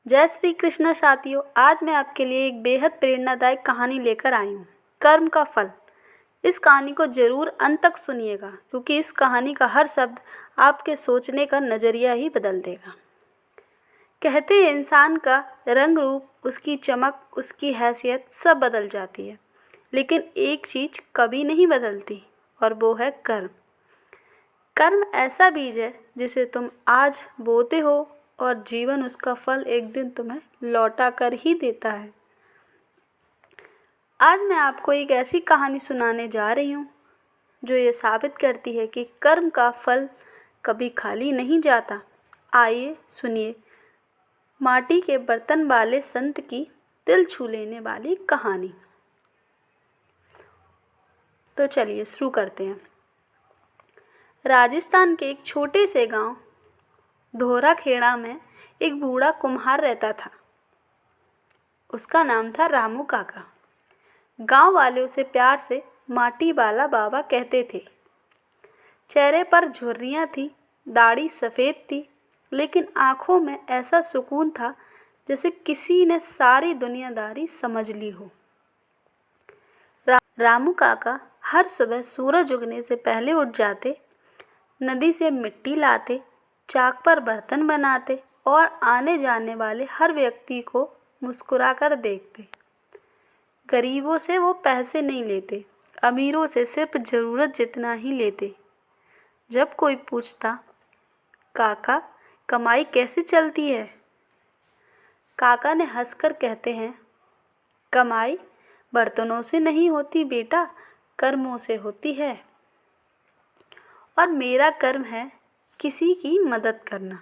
जय श्री कृष्ण साथियों। आज मैं आपके लिए एक बेहद प्रेरणादायक कहानी लेकर आई हूँ, कर्म का फल। इस कहानी को ज़रूर अंत तक सुनिएगा, क्योंकि इस कहानी का हर शब्द आपके सोचने का नज़रिया ही बदल देगा। कहते हैं इंसान का रंग रूप, उसकी चमक, उसकी हैसियत सब बदल जाती है, लेकिन एक चीज़ कभी नहीं बदलती, और वो है कर्म। कर्म ऐसा बीज है जिसे तुम आज बोते हो और जीवन उसका फल एक दिन तुम्हें लौटा कर ही देता है। आज मैं आपको एक ऐसी कहानी सुनाने जा रही हूँ जो ये साबित करती है कि कर्म का फल कभी खाली नहीं जाता। आइए सुनिए माटी के बर्तन वाले संत की दिल छू लेने वाली कहानी। तो चलिए शुरू करते हैं। राजस्थान के एक छोटे से गांव धोराखेड़ा में एक बूढ़ा कुम्हार रहता था। उसका नाम था रामू काका। गांव वाले उसे प्यार से माटी वाला बाबा कहते थे। चेहरे पर झुर्रियाँ थी, दाढ़ी सफ़ेद थी, लेकिन आंखों में ऐसा सुकून था जैसे किसी ने सारी दुनियादारी समझ ली हो। रामू काका हर सुबह सूरज उगने से पहले उठ जाते, नदी से मिट्टी लाते, चाक पर बर्तन बनाते और आने जाने वाले हर व्यक्ति को मुस्कुराकर देखते। गरीबों से वो पैसे नहीं लेते, अमीरों से सिर्फ ज़रूरत जितना ही लेते। जब कोई पूछता, काका कमाई कैसे चलती है, काका ने हंसकर कहते हैं, कमाई बर्तनों से नहीं होती बेटा, कर्मों से होती है। और मेरा कर्म है किसी की मदद करना।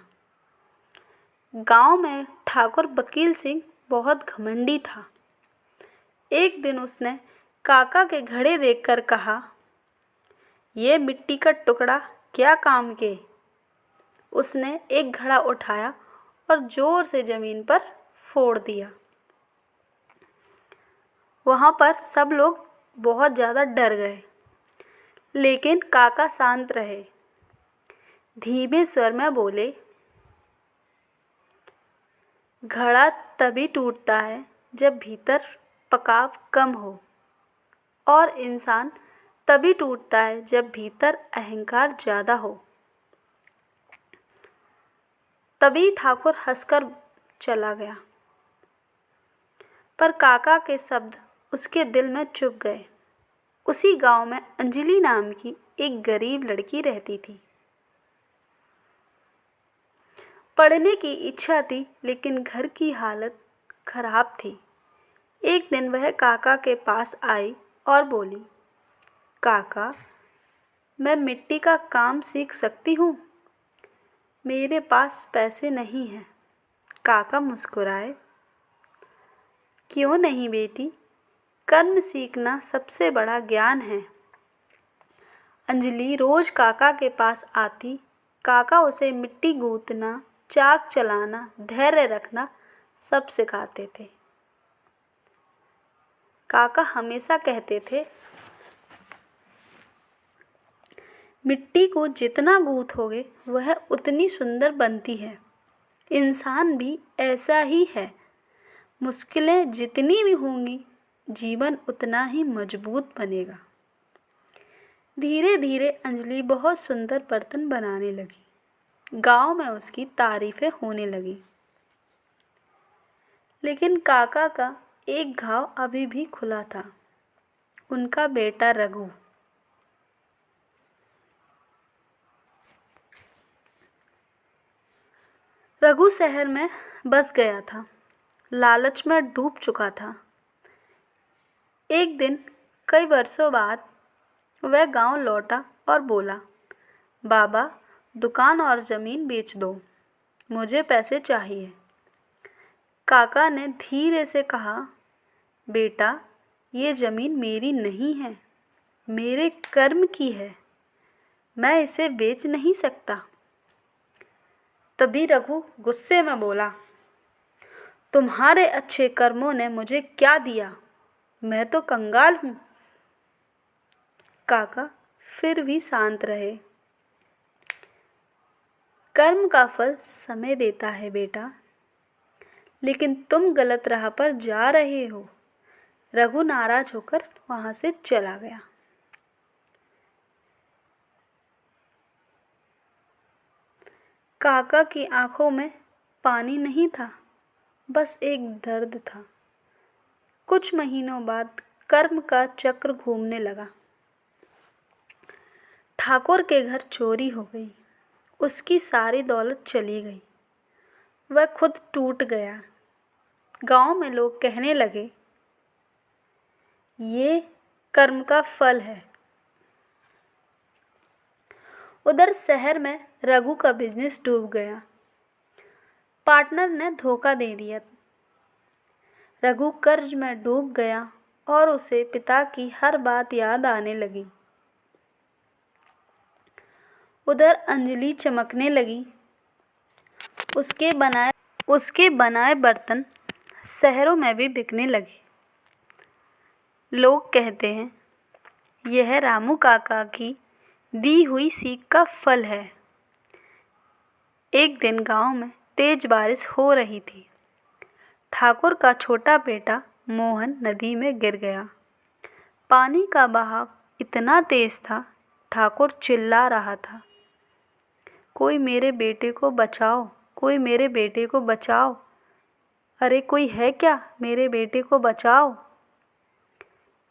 गांव में ठाकुर वकील सिंह बहुत घमंडी था। एक दिन उसने काका के घड़े देखकर कहा, ये मिट्टी का टुकड़ा क्या काम के। उसने एक घड़ा उठाया और जोर से ज़मीन पर फोड़ दिया। वहाँ पर सब लोग बहुत ज़्यादा डर गए, लेकिन काका शांत रहे। धीमे स्वर में बोले, घड़ा तभी टूटता है जब भीतर पकाव कम हो, और इंसान तभी टूटता है जब भीतर अहंकार ज़्यादा हो। तभी ठाकुर हंसकर चला गया, पर काका के शब्द उसके दिल में चुभ गए। उसी गांव में अंजलि नाम की एक गरीब लड़की रहती थी। पढ़ने की इच्छा थी, लेकिन घर की हालत खराब थी। एक दिन वह काका के पास आई और बोली, काका मैं मिट्टी का काम सीख सकती हूँ? मेरे पास पैसे नहीं हैं। काका मुस्कुराए, क्यों नहीं बेटी, कर्म सीखना सबसे बड़ा ज्ञान है। अंजलि रोज काका के पास आती। काका उसे मिट्टी गूंथना, चाक चलाना, धैर्य रखना सब सिखाते थे। काका हमेशा कहते थे, मिट्टी को जितना गूंथोगे वह उतनी सुंदर बनती है। इंसान भी ऐसा ही है। मुश्किलें जितनी भी होंगी, जीवन उतना ही मजबूत बनेगा। धीरे धीरे अंजलि बहुत सुंदर बर्तन बनाने लगी। गांव में उसकी तारीफें होने लगी। लेकिन काका का एक घाव अभी भी खुला था, उनका बेटा रघु। रघु शहर में बस गया था, लालच में डूब चुका था। एक दिन कई वर्षों बाद वह गांव लौटा और बोला, बाबा दुकान और ज़मीन बेच दो, मुझे पैसे चाहिए। काका ने धीरे से कहा, बेटा ये ज़मीन मेरी नहीं है, मेरे कर्म की है, मैं इसे बेच नहीं सकता। तभी रघु गुस्से में बोला, तुम्हारे अच्छे कर्मों ने मुझे क्या दिया, मैं तो कंगाल हूँ। काका फिर भी शांत रहे। कर्म का फल समय देता है बेटा, लेकिन तुम गलत राह पर जा रहे हो। रघु नाराज होकर वहां से चला गया। काका की आंखों में पानी नहीं था, बस एक दर्द था। कुछ महीनों बाद कर्म का चक्र घूमने लगा। ठाकुर के घर चोरी हो गई। उसकी सारी दौलत चली गई। वह खुद टूट गया। गांव में लोग कहने लगे, ये कर्म का फल है। उधर शहर में रघु का बिजनेस डूब गया। पार्टनर ने धोखा दे दिया। रघु कर्ज में डूब गया और उसे पिता की हर बात याद आने लगी। उधर अंजलि चमकने लगी। उसके बनाए बर्तन शहरों में भी बिकने लगे। लोग कहते हैं, यह रामू काका की दी हुई सीख का फल है। एक दिन गांव में तेज बारिश हो रही थी। ठाकुर का छोटा बेटा मोहन नदी में गिर गया। पानी का बहाव इतना तेज था, ठाकुर चिल्ला रहा था, कोई मेरे बेटे को बचाओ, कोई मेरे बेटे को बचाओ। अरे कोई है क्या, मेरे बेटे को बचाओ।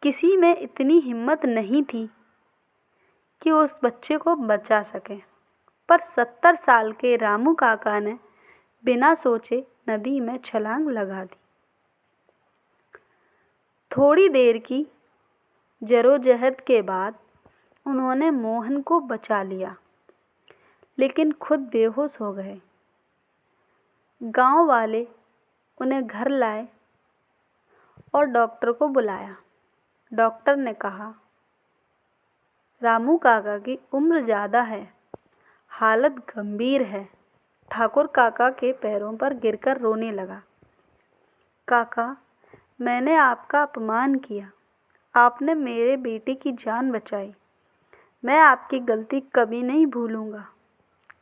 किसी में इतनी हिम्मत नहीं थी कि उस बच्चे को बचा सके, पर 70 साल के रामू काका ने बिना सोचे नदी में छलांग लगा दी। थोड़ी देर की जरोजहद के बाद उन्होंने मोहन को बचा लिया, लेकिन खुद बेहोश हो गए। गांव वाले उन्हें घर लाए और डॉक्टर को बुलाया। डॉक्टर ने कहा, रामू काका की उम्र ज़्यादा है, हालत गंभीर है। ठाकुर काका के पैरों पर गिरकर रोने लगा। काका, मैंने आपका अपमान किया। आपने मेरे बेटे की जान बचाई। मैं आपकी गलती कभी नहीं भूलूंगा।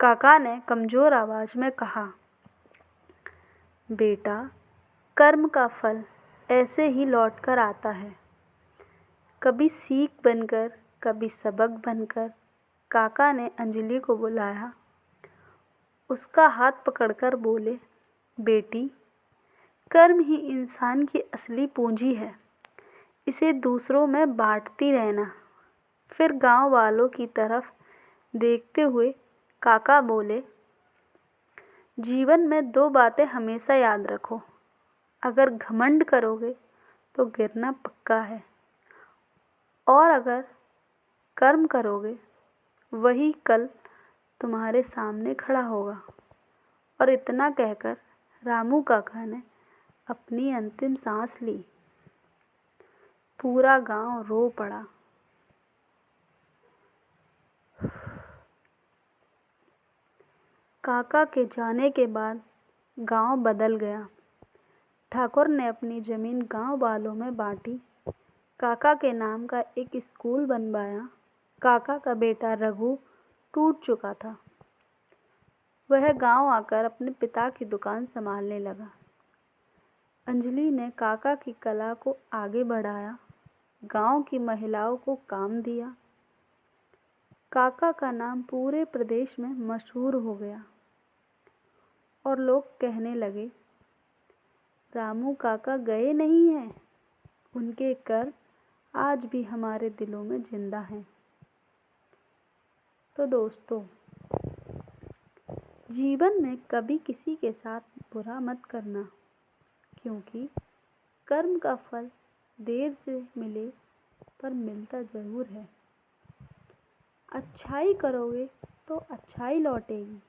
काका ने कमज़ोर आवाज़ में कहा, बेटा, कर्म का फल ऐसे ही लौट कर आता है, कभी सीख बनकर, कभी सबक बनकर। काका ने अंजलि को बुलाया। उसका हाथ पकड़कर बोले, बेटी, कर्म ही इंसान की असली पूंजी है, इसे दूसरों में बांटती रहना। फिर गांव वालों की तरफ देखते हुए काका बोले, जीवन में 2 बातें हमेशा याद रखो, अगर घमंड करोगे तो गिरना पक्का है, और अगर कर्म करोगे वही कल तुम्हारे सामने खड़ा होगा। और इतना कहकर रामू काका ने अपनी अंतिम सांस ली। पूरा गांव रो पड़ा। काका के जाने के बाद गांव बदल गया। ठाकुर ने अपनी जमीन गांव वालों में बांटी। काका के नाम का एक स्कूल बनवाया। काका का बेटा रघु टूट चुका था। वह गांव आकर अपने पिता की दुकान संभालने लगा। अंजलि ने काका की कला को आगे बढ़ाया, गांव की महिलाओं को काम दिया। काका का नाम पूरे प्रदेश में मशहूर हो गया और लोग कहने लगे, रामू काका गए नहीं हैं, उनके कर आज भी हमारे दिलों में जिंदा हैं। तो दोस्तों, जीवन में कभी किसी के साथ बुरा मत करना, क्योंकि कर्म का फल देर से मिले पर मिलता ज़रूर है। अच्छाई करोगे तो अच्छाई लौटेगी,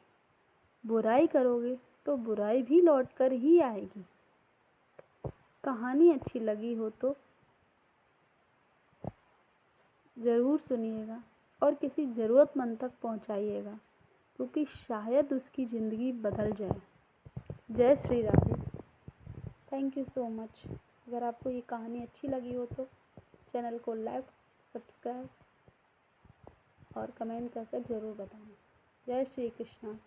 बुराई करोगे तो बुराई भी लौट कर ही आएगी। कहानी अच्छी लगी हो तो ज़रूर सुनिएगा और किसी ज़रूरतमंद तक पहुंचाइएगा, क्योंकि शायद उसकी ज़िंदगी बदल जाए। जय Shri Radhe. Thank you so much. अगर आपको ये कहानी अच्छी लगी हो तो चैनल को लाइक, सब्सक्राइब और कमेंट करके ज़रूर बताना। जय श्री कृष्णा।